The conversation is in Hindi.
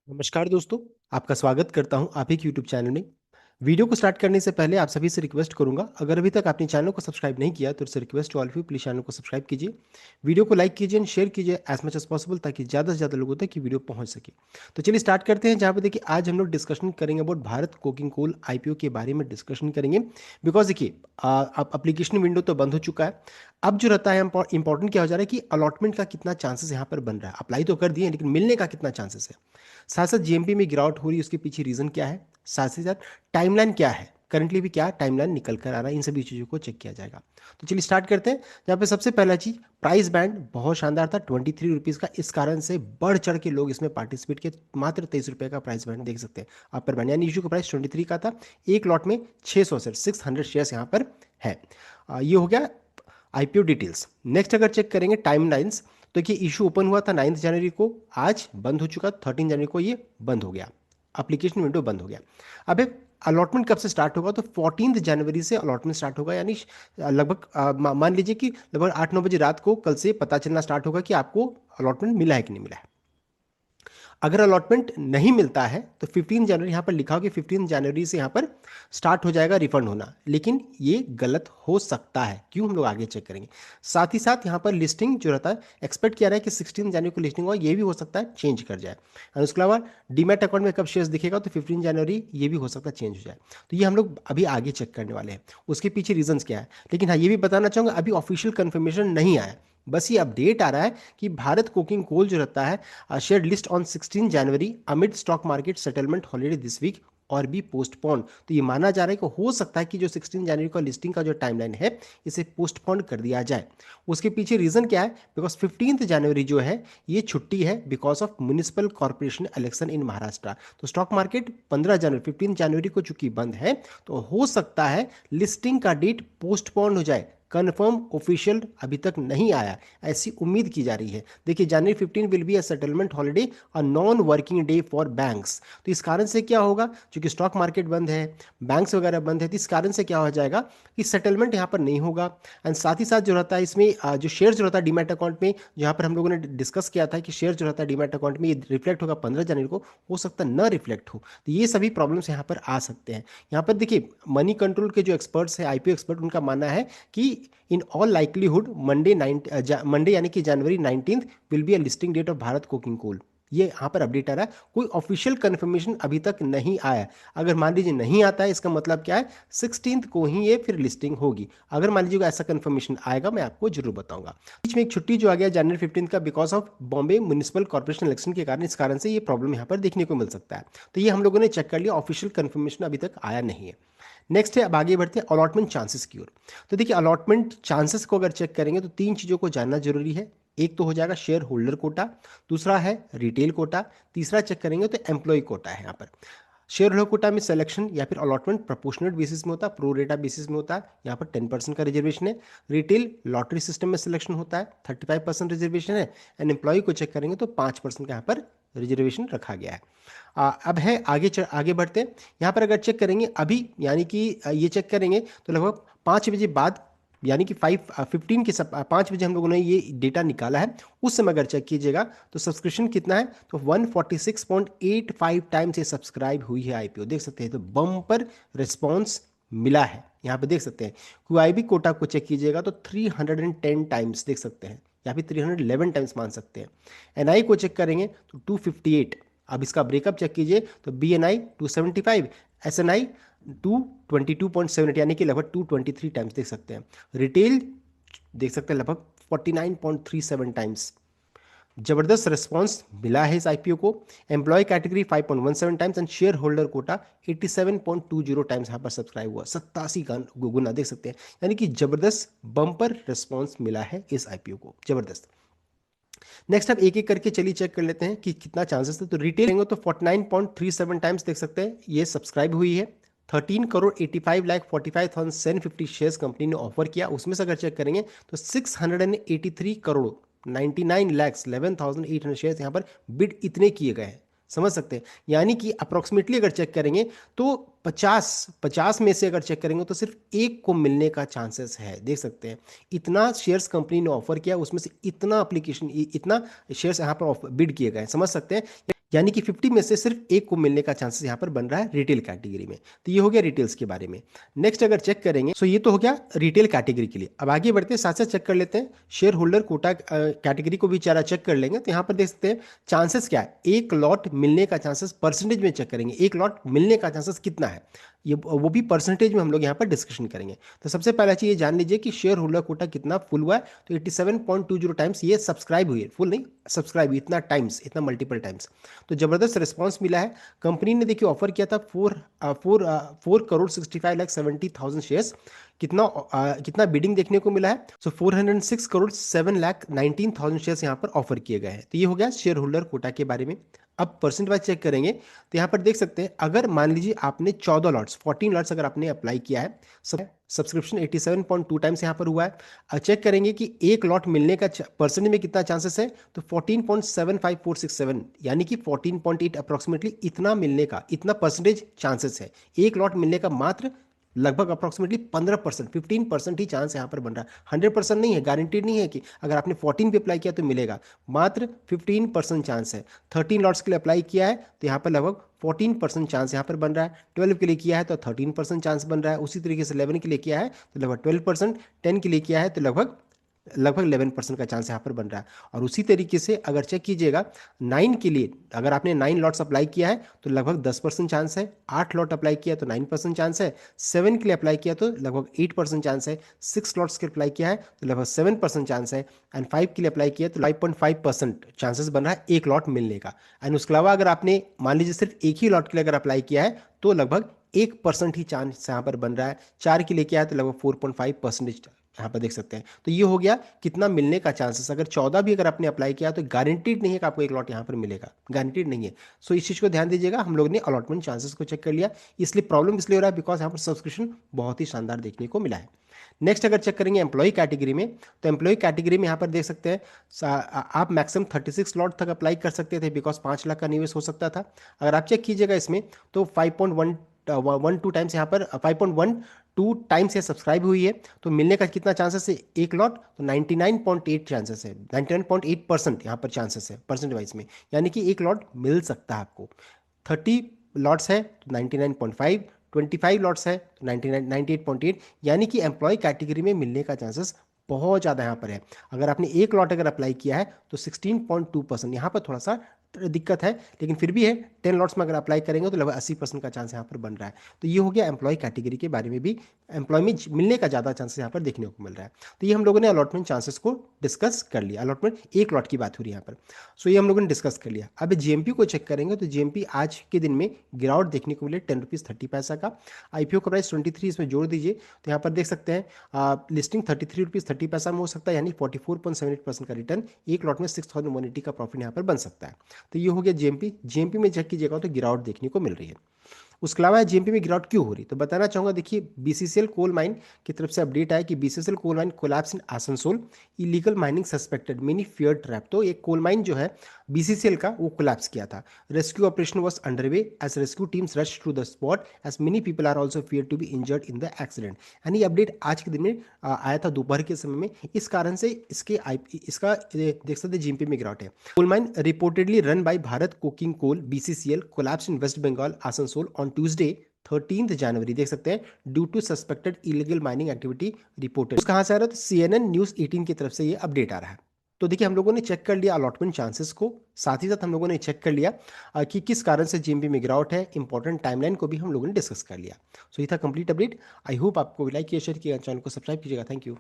नमस्कार दोस्तों, आपका स्वागत करता हूं आप ही के यूट्यूब चैनल में। वीडियो को स्टार्ट करने से पहले आप सभी से रिक्वेस्ट करूंगा, अगर अभी तक आपने चैनल को सब्सक्राइब नहीं किया तो इससे request to all of you, please channel को सब्सक्राइब कीजिए। वीडियो को लाइक कीजिए एंड शेयर कीजिए एज मच एज पॉसिबल, ताकि ज़्यादा से ज़्यादा लोगों तक ये वीडियो पहुंच सके। तो चलिए स्टार्ट करते हैं, जहाँ पे देखिए आज हम लोग डिस्कशन करेंगे about Bharat Coking Coal IPO के बारे में डिस्कशन करेंगे। बिकॉज देखिए अब एप्लीकेशन विंडो तो बंद हो चुका है। अब जो रहता है इंपॉर्टेंट क्या हो जा रहा है कि अलॉटमेंट का कितना चांसेस यहाँ पर बन रहा है। अप्लाई तो कर दिए लेकिन मिलने का कितना चांसेस है। साथ साथ जीएमपी में गिरावट हो रही है, उसके पीछे रीजन क्या है, साथ ही साथ टाइमलाइन क्या है, करंटली भी क्या टाइमलाइन निकल कर आ रहा है, इन सभी चीज़ों को चेक किया जाएगा। तो चलिए स्टार्ट करते हैं। जहाँ पे सबसे पहला चीज, प्राइस बैंड बहुत शानदार था, 23 रुपीज़ का। इस कारण से बढ़ चढ़ के लोग इसमें पार्टिसिपेट किए। मात्र 23 रुपये का प्राइस बैंड देख सकते हैं अपर बैंड, यानी इशू का प्राइस 23 का था। एक लॉट में 600 शेयर्स यहाँ पर है। ये हो गया आईपीओ डिटेल्स। नेक्स्ट अगर चेक करेंगे टाइम लाइन्स, तो देखिए इशू ओपन हुआ था 9 जनवरी को, आज बंद हो चुका, 13 जनवरी को ये बंद हो गया, एप्लीकेशन विंडो बंद हो गया। अब अलॉटमेंट कब से स्टार्ट होगा, तो 14 जनवरी से अलॉटमेंट स्टार्ट होगा। यानी लगभग मान लीजिए कि लगभग 8-9 बजे रात को कल से पता चलना स्टार्ट होगा कि आपको अलॉटमेंट मिला है कि नहीं मिला है। अगर अलॉटमेंट नहीं मिलता है तो 15 जनवरी यहाँ पर लिखा हो कि 15 जनवरी से यहाँ पर स्टार्ट हो जाएगा रिफंड होना, लेकिन ये गलत हो सकता है। क्यों, हम लोग आगे चेक करेंगे। साथ ही साथ यहाँ पर लिस्टिंग जो रहता है, एक्सपेक्ट किया रहा है कि 16 जनवरी को लिस्टिंग होगा, ये भी हो सकता है चेंज कर जाए। और उसके अलावा डीमैट अकाउंट में कब शेयर्स दिखेगा, तो 15 जनवरी, ये भी हो सकता है चेंज हो जाए। तो ये हम लोग अभी आगे चेक करने वाले हैं, उसके पीछे रीजंस क्या है। लेकिन हाँ, ये भी बताना चाहूँगा, अभी ऑफिशियल कंफर्मेशन नहीं आया, बस ये अपडेट आ रहा है कि भारत कोकिंग कोल जो रहता है share list on 16 January amid stock market settlement holiday this week और भी पोस्टपोन। तो ये माना जा रहा है कि हो सकता है कि जो 16 जनवरी का लिस्टिंग का जो टाइमलाइन है, इसे पोस्टपोन कर दिया जाए। उसके पीछे रीजन क्या है, बिकॉज 15 जनवरी जो है ये छुट्टी है because of municipal corporation election in Maharashtra. तो स्टॉक मार्केट 15 जनवरी को चूंकि बंद है, तो हो सकता है लिस्टिंग का डेट पोस्टपोन हो जाए। कन्फर्म ऑफिशियल अभी तक नहीं आया, ऐसी उम्मीद की जा रही है। देखिए जनवरी 15 will be a settlement holiday, a non working day for banks. तो इस कारण से क्या होगा, क्योंकि स्टॉक मार्केट बंद है, बैंक्स वगैरह बंद है, तो इस कारण से क्या हो जाएगा कि सेटलमेंट यहाँ पर नहीं होगा। एंड साथ ही साथ जो रहता है इसमें जो शेयर जो रहता है डीमैट अकाउंट में, जहाँ पर हम लोगों ने डिस्कस किया था कि शेयर जो रहता है डीमैट अकाउंट में ये रिफ्लेक्ट होगा 15 जनवरी को, हो सकता है न रिफ्लेक्ट हो। तो ये सभी प्रॉब्लम्स यहाँ पर आ सकते हैं। यहाँ पर देखिए मनी कंट्रोल के जो एक्सपर्ट्स हैं, आईपीओ एक्सपर्ट, उनका मानना है कि इन ऑल लाइकलीहुड मंडे यानी कि January 19 will be a listing date of Bharat Coking Coal. ये यहाँ पर अपडेट आ रहा है, कोई ऑफिशियल कंफर्मेशन अभी तक नहीं आया। अगर मान लीजिए नहीं आता है, इसका मतलब क्या है, 16 को ही ये फिर लिस्टिंग होगी। अगर मान लीजिएगा ऐसा कंफर्मेशन आएगा, मैं आपको जरूर बताऊंगा। बीच में एक छुट्टी जो आ गया जनवरी 15 का, because of Bombay municipal corporation election के कारण, इस कारण से ये प्रॉब्लम यहाँ पर देखने को मिल सकता है। तो ये हम लोगों ने चेक कर लिया, ऑफिशियल कंफर्मेशन अभी तक आया नहीं है। नेक्स्ट है, अब आगे बढ़ते हैं अलॉटमेंट चांसेस की ओर। तो देखिए अलॉटमेंट चांसेस को अगर चेक करेंगे तो तीन चीज़ों को जानना जरूरी है। एक तो हो जाएगा शेयर होल्डर कोटा, दूसरा है रिटेल कोटा, तीसरा चेक करेंगे तो एम्प्लॉय कोटा है। यहाँ पर शेयर होल्डर कोटा में सिलेक्शन या फिर अलॉटमेंट प्रोपोर्शनल बेसिस में होता है, प्रो रेटा बेसिस में होता है, यहाँ पर 10% का रिजर्वेशन है। रिटेल लॉटरी सिस्टम में सिलेक्शन होता है, 35% रिजर्वेशन है। एंड एम्प्लॉय को चेक करेंगे तो 5% का यहाँ पर रिजर्वेशन रखा गया है। अब है आगे बढ़ते हैं। यहाँ पर अगर चेक करेंगे अभी, यानी कि ये चेक करेंगे तो लगभग 5 बजे बाद, यानी कि 5:15 के 5 बजे हम लोगों ने ये डेटा निकाला है। उस समय अगर चेक कीजिएगा तो सब्सक्रिप्शन कितना है, तो 146.85 टाइम्स ये सब्सक्राइब हुई है आईपीओ, देख सकते हैं। तो बम्पर रिस्पॉन्स मिला है, यहाँ पे देख सकते हैं। क्यूआईबी कोटा को चेक कीजिएगा तो 310 टाइम्स देख सकते हैं, या फिर 311 टाइम्स मान सकते हैं। एनआई को चेक करेंगे तो 258। अब इसका ब्रेकअप चेक कीजिए तो बी एन आई 275, एस एन आई 222.78, यानी कि लगभग 223 टाइम्स देख सकते हैं। रिटेल देख सकते हैं लगभग 49.37 टाइम्स। जबरदस्त रिस्पॉन्स मिला है इस आईपीओ को। Employee category 5.17 times and share holder quota 87.20 times यहाँ पर सब्सक्राइब हुआ, 87 गुना देख सकते हैं। यानी कि जबरदस्त बम्पर रिस्पॉन्स मिला है इस आईपीओ को, जबरदस्त। नेक्स्ट अब एक एक करके चलिए चेक कर लेते हैं कि कितना चांसेस है। तो रिटेल तो 49.37 टाइम्स देख सकते हैं ये सब्सक्राइब हुई है। 13,85,45,750 शेयर्स कंपनी ने ऑफर किया, उसमें से अगर चेक करेंगे तो 683 करोड़ 99 लैक्स 11,800 शेयर्स यहाँ पर बिड इतने किए गए हैं, समझ सकते हैं। यानी कि अप्रोक्सीमेटली अगर चेक करेंगे तो 50 में से अगर चेक करेंगे तो सिर्फ एक को मिलने का चांसेस है, देख सकते हैं। इतना शेयर्स कंपनी ने ऑफर किया, उसमें से इतना एप्लीकेशन, इतना शेयर्स यहाँ पर बिड किए गए, समझ सकते हैं। यानी कि 50 में से सिर्फ एक को मिलने का चांसेस यहाँ पर बन रहा है रिटेल कैटेगरी में। तो ये हो गया रिटेल्स के बारे में। नेक्स्ट अगर चेक करेंगे, सो ये तो हो गया रिटेल कैटेगरी के लिए। अब आगे बढ़ते हैं, साथ साथ चेक कर लेते हैं शेयर होल्डर कोटा कैटेगरी को भी चारा चेक कर लेंगे। तो यहाँ पर देख सकते हैं चांसेस क्या है, एक लॉट मिलने का चांसेस परसेंटेज में चेक करेंगे, एक लॉट मिलने का चांसेस कितना है, ये वो भी परसेंटेज में हम लोग यहाँ पर डिस्कशन करेंगे। तो सबसे पहला चीज ये जान लीजिए कि शेयर होल्डर कोटा कितना फुल हुआ है। तो 87.20 टाइम्स ये सब्सक्राइब हुई है, फुल नहीं सब्सक्राइब, इतना टाइम्स, इतना मल्टीपल टाइम्स। तो जबरदस्त रिस्पांस मिला है। कंपनी ने देखिए ऑफर किया था 4 करोड़ 65 लाख 70,000 शेयर्स। कितना बिडिंग देखने को मिला है, सो 406 करोड़ 7 लाख 19,000 शेयर्स यहाँ पर ऑफर किए गए हैं। तो ये हो गया शेयर होल्डर कोटा के बारे में। अब परसेंट वाइज चेक करेंगे तो यहाँ पर देख सकते हैं, अगर मान लीजिए आपने 14 लॉट्स 14 लॉट्स अगर आपने अप्लाई किया है, सब्सक्रिप्शन 87.2 टाइम्स यहाँ पर हुआ है। चेक करेंगे कि एक लॉट मिलने का परसेंट में कितना चांसेस है, तो 14.75467 यानी कि 14.8 अप्रोक्सीमेटली इतना मिलने का, इतना परसेंटेज चांसेस है। एक लॉट मिलने का मात्र लगभग अप्रोक्सीमेटली 15%, 15% ही चांस यहाँ पर बन रहा है। 100% नहीं है, गारंटीड नहीं है कि अगर आपने 14 पे अप्लाई किया तो मिलेगा, मात्र 15% चांस है। 13 लॉट्स के लिए अप्लाई किया है तो यहाँ पर लगभग 14% चांस यहाँ पर बन रहा है। 12 के लिए किया है तो 13% चांस बन रहा है। उसी तरीके से 11 के लिए किया है तो लगभग 12%, 10 के लिए किया है तो लगभग 11% का चांस यहाँ पर बन रहा है। और उसी तरीके से अगर चेक कीजिएगा 9 के लिए, अगर आपने 9 लॉट्स अप्लाई किया है तो लगभग 10% चांस है। 8 लॉट अप्लाई किया तो 9% चांस है। 7 के लिए अप्लाई किया तो लगभग 8% चांस है। 6 लॉट्स के अप्लाई किया है तो लगभग 7% चांस है। एंड 5 के लिए अप्लाई किया तो 5.5% चांसेस बन रहा है एक लॉट मिलने का। एंड उसके अलावा अगर आपने मान लीजिए सिर्फ एक ही लॉट के लिए अगर अप्लाई किया है तो लगभग 1% ही चांस यहाँ पर बन रहा है। 4 के लिए किया है तो लगभग 4.5% यहाँ पर देख सकते हैं। तो ये हो गया कितना मिलने का चांसेस। अगर 14 भी अगर आपने अप्लाई किया तो गारंटीड नहीं है कि आपको एक लॉट यहाँ पर मिलेगा, गारंटीड नहीं है। सो इस चीज़ को ध्यान दीजिएगा। हम लोग ने अलॉटमेंट चांसेस को चेक कर लिया, इसलिए प्रॉब्लम इसलिए हो रहा है बिकॉज यहाँ पर सब्सक्रिप्शन बहुत ही शानदार देखने को मिला है। नेक्स्ट अगर चेक करेंगे एम्प्लॉय कैटेगरी में, तो एम्प्लॉय कैटेगरी में यहाँ पर देख सकते हैं आप मैक्सिमम 36 लॉट तक अप्लाई कर सकते थे बिकॉज 5 लाख का निवेश हो सकता था। अगर आप चेक कीजिएगा इसमें तो 5.12 टाइम्स यहाँ पर 5.12 टाइम्स ये सब्सक्राइब हुई है। तो मिलने का कितना चांसेस है एक लॉट, तो 99.8 चांसेस है, 99.8% यहाँ पर चांसेस है परसेंट वाइज में, यानी कि एक लॉट मिल सकता है आपको। 30 लॉट्स है तो 99.5, 25 लॉट्स है तो 98.8, यानी कि एम्प्लॉय कैटेगरी में मिलने का चांसेस बहुत ज़्यादा यहाँ पर है। अगर आपने एक लॉट अगर अप्लाई किया है तो 16.2%, यहाँ पर थोड़ा सा दिक्कत है लेकिन फिर भी है। 10 लॉट्स में अगर अप्लाई करेंगे तो लगभग 80% का चांस यहाँ पर बन रहा है। तो ये हो गया एम्प्लॉय कैटेगरी के बारे में भी, एम्प्लॉय में मिलने का ज़्यादा चांसेस यहाँ पर देखने को मिल रहा है। तो ये हम लोगों ने अलॉटमेंट चांसेस को डिस्कस कर लिया। अलॉटमेंट एक लॉट की बात हो रही है यहाँ पर, सो ये हम लोगों ने डिस्कस कर लिया। अब जीएमपी को चेक करेंगे तो जीएमपी आज के दिन में गिरावट देखने को मिले 10 रुपीज़ 30 पैसा का। आईपीओ का प्राइस 23 इसमें जोड़ दीजिए तो यहाँ पर देख सकते हैं लिस्टिंग 33 रुपीज़ 30 पैसा में हो सकता है, यानी 44.78% का रिटर्न। एक लॉट में 6180 का प्रॉफिट यहाँ पर बन सकता है। तो ये हो गया जीएमपी। जीएमपी में चेक कीजिएगा तो गिरावट देखने को मिल रही है। उसके अलावा जीएमपी में गिरावट क्यों हो रही, तो बताना चाहूंगा। देखिए बीसीसीएल कोल माइन की तरफ से अपडेट आया कि BCCL coal mine collapse in Asansol, illegal mining suspected, many fear trap. तो एक कोल माइन जो है बीसीसीएल का वो कोलैप्स किया था। Rescue operation was underway as rescue teams rush to the spot as many people are also fear to be injured in the accident. यानी अपडेट आज के दिन में आया था दोपहर के समय में। इस कारण से इसका देख सकते जीएमपी में गिरावट है। Coal mine reportedly run by Bharat Coking Coal BCCL collapse in West Bengal Asansol on Tuesday 13 January, देख सकते हैं due to suspected illegal mining activity reported. कहां से आ रहा है, तो सीएनएन न्यूज 18 की तरफ से ये अपडेट आ रहा है। तो देखिए हम लोगों ने चेक कर लिया अलॉटमेंट चांसेस को, साथ ही साथ हम लोगों ने चेक कर लिया कि किस कारण से जीएमपी में गिरावट है। इंपॉर्टेंट टाइमलाइन को भी हम लोगों ने डिस्कस कर लिया। सो ये था कंप्लीट अपडेट। आई होप आपको लाइक किया, शेयर किया, चैनल को सब्सक्राइब कीजिएगा। Thank you.